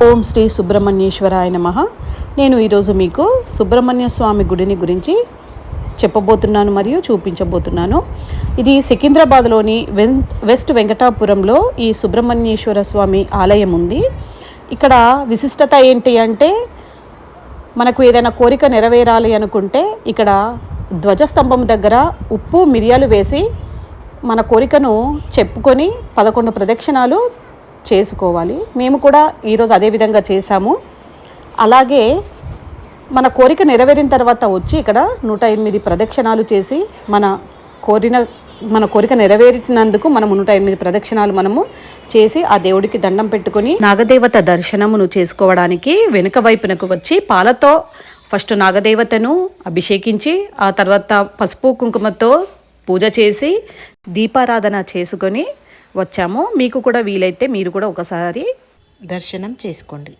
ఓం శ్రీ సుబ్రహ్మణ్యేశ్వరాయ నమః. నేను ఈరోజు మీకు సుబ్రహ్మణ్య స్వామి గుడిని గురించి చెప్పబోతున్నాను మరియు చూపించబోతున్నాను. ఇది సికింద్రాబాద్లోని వెస్ట్ వెంకటాపురంలో ఈ సుబ్రహ్మణ్యేశ్వర స్వామి ఆలయం ఉంది. ఇక్కడ విశిష్టత ఏంటి అంటే, మనకు ఏదైనా కోరిక నెరవేరాలి అనుకుంటే ఇక్కడ ధ్వజస్తంభం దగ్గర ఉప్పు మిరియాలు వేసి మన కోరికను చెప్పుకొని 11 ప్రదక్షిణాలు చేసుకోవాలి. మేము కూడా ఈరోజు అదే విధంగా చేశాము. అలాగే మన కోరిక నెరవేరిన తర్వాత వచ్చి ఇక్కడ 108 ప్రదక్షిణాలు చేసి మన కోరిక నెరవేరినందుకు మనము 108 ప్రదక్షిణాలు మనము చేసి ఆ దేవుడికి దండం పెట్టుకొని నాగదేవత దర్శనమును చేసుకోవడానికి వెనుక వైపునకు వచ్చి పాలతో ఫస్ట్ నాగదేవతను అభిషేకించి ఆ తర్వాత పసుపు కుంకుమతో పూజ చేసి దీపారాధన చేసుకొని వచ్చాము. మీకు కూడా వీలైతే మీరు కూడా ఒకసారి దర్శనం చేసుకోండి.